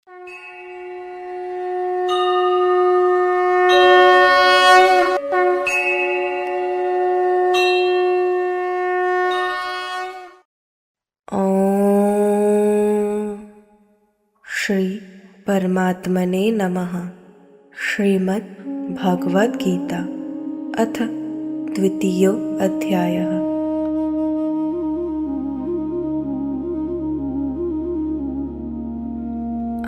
श्री परमात्मने नमः। श्रीमद् भगवद गीता अथ द्वितीयो अध्यायः।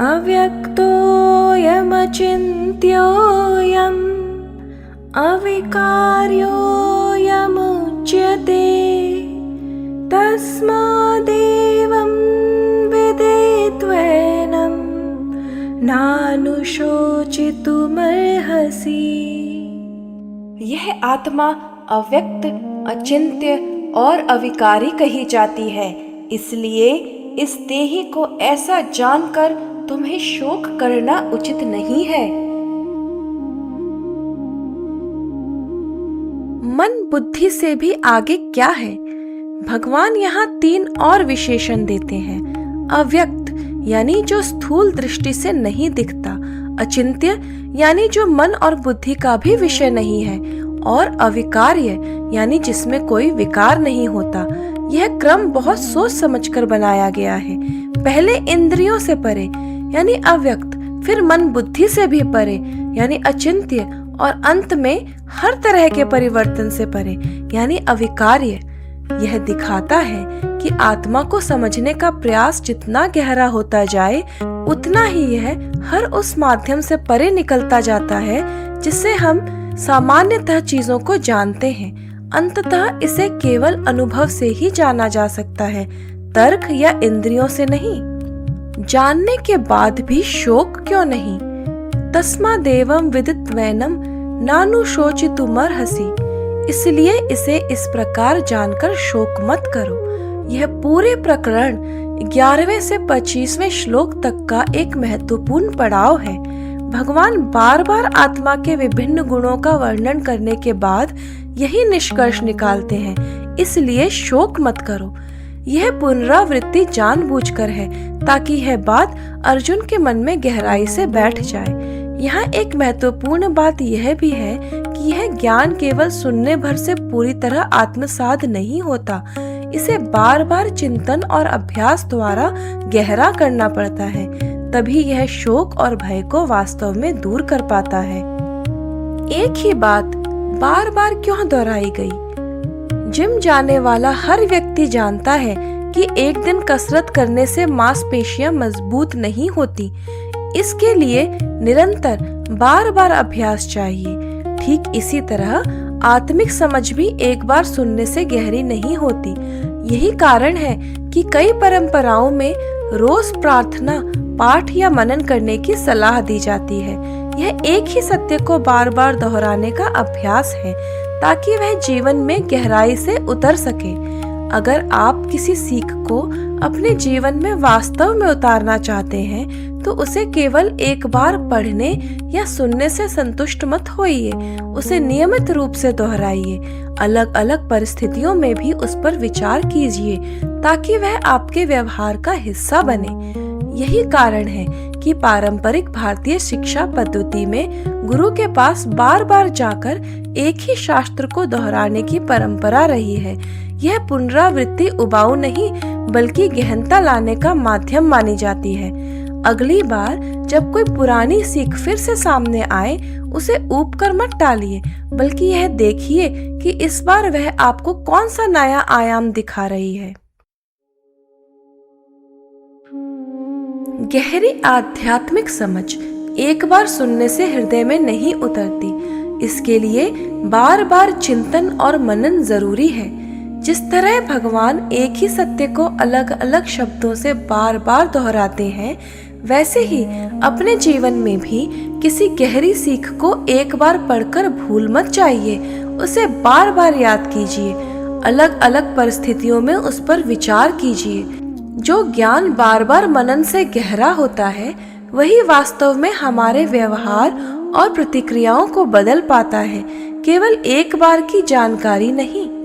अव्यक्तोऽयमचिन्त्योऽयम् अविकार्योऽयमुच्यते तस्मादेवं विदित्वैनं नानुशोचितुमर्हसि। यह आत्मा अव्यक्त, अचिंत्य और अविकारी कही जाती है, इसलिए इस देही को ऐसा जानकर तुम्हें शोक करना उचित नहीं है। मन बुद्धि से भी आगे क्या है? भगवान यहाँ 3 और विशेषण देते हैं। अव्यक्त यानी जो स्थूल दृष्टि से नहीं दिखता, अचिंत्य यानी जो मन और बुद्धि का भी विषय नहीं है, और अविकार्य यानी जिसमें कोई विकार नहीं होता। यह क्रम बहुत सोच समझकर बनाया गया है। पहले इंद्रियों से परे यानी अव्यक्त, फिर मन बुद्धि से भी परे यानी अचिंत्य, और अंत में हर तरह के परिवर्तन से परे यानी अविकार्य। यह दिखाता है कि आत्मा को समझने का प्रयास जितना गहरा होता जाए, उतना ही यह हर उस माध्यम से परे निकलता जाता है जिससे हम सामान्यतः चीजों को जानते हैं। अंततः इसे केवल अनुभव से ही जाना जा सकता है, तर्क या इंद्रियों से नहीं। जानने के बाद भी शोक क्यों नहीं? तस्मादेवं विदित्वैनं नानुशोचितुमर्हसि। इसलिए इसे इस प्रकार जानकर शोक मत करो। यह पूरे प्रकरण 11वें से 25वें श्लोक तक का एक महत्वपूर्ण पड़ाव है। भगवान बार बार आत्मा के विभिन्न गुणों का वर्णन करने के बाद यही निष्कर्ष निकालते हैं, इसलिए शोक मत करो। यह पुनरावृत्ति जानबूझकर है ताकि यह बात अर्जुन के मन में गहराई से बैठ जाए। यहाँ एक महत्वपूर्ण बात यह भी है कि यह ज्ञान केवल सुनने भर से पूरी तरह आत्मसात नहीं होता। इसे बार बार चिंतन और अभ्यास द्वारा गहरा करना पड़ता है, तभी यह शोक और भय को वास्तव में दूर कर पाता है। एक ही बात बार बार क्यों दोहराई गई? जिम जाने वाला हर व्यक्ति जानता है कि एक दिन कसरत करने से मांसपेशियां मजबूत नहीं होती। इसके लिए निरंतर बार बार अभ्यास चाहिए। ठीक इसी तरह आत्मिक समझ भी एक बार सुनने से गहरी नहीं होती। यही कारण है कि कई परंपराओं में रोज प्रार्थना, पाठ या मनन करने की सलाह दी जाती है। यह एक ही सत्य को बार बार दोहराने का अभ्यास है ताकि वह जीवन में गहराई से उतर सके। अगर आप किसी सीख को अपने जीवन में वास्तव में उतारना चाहते हैं, तो उसे केवल एक बार पढ़ने या सुनने से संतुष्ट मत होइए। उसे नियमित रूप से दोहराइए। अलग अलग परिस्थितियों में भी उस पर विचार कीजिए ताकि वह आपके व्यवहार का हिस्सा बने। यही कारण है कि पारंपरिक भारतीय शिक्षा पद्धति में गुरु के पास बार बार जाकर एक ही शास्त्र को दोहराने की परंपरा रही है। यह पुनरावृत्ति उबाऊ नहीं बल्कि गहनता लाने का माध्यम मानी जाती है। अगली बार जब कोई पुरानी सीख फिर से सामने आए, उसे ऊब कर मत टालिए, बल्कि यह देखिए कि इस बार वह आपको कौन सा नया आयाम दिखा रही है। गहरी आध्यात्मिक समझ एक बार सुनने से हृदय में नहीं उतरती। इसके लिए बार बार चिंतन और मनन जरूरी है। जिस तरह भगवान एक ही सत्य को अलग अलग शब्दों से बार बार दोहराते हैं, वैसे ही अपने जीवन में भी किसी गहरी सीख को एक बार पढ़कर भूल मत जाइए। उसे बार बार याद कीजिए। अलग अलग परिस्थितियों में उस पर विचार कीजिए। जो ज्ञान बार बार मनन से गहरा होता है, वही वास्तव में हमारे व्यवहार और प्रतिक्रियाओं को बदल पाता है, केवल एक बार की जानकारी नहीं।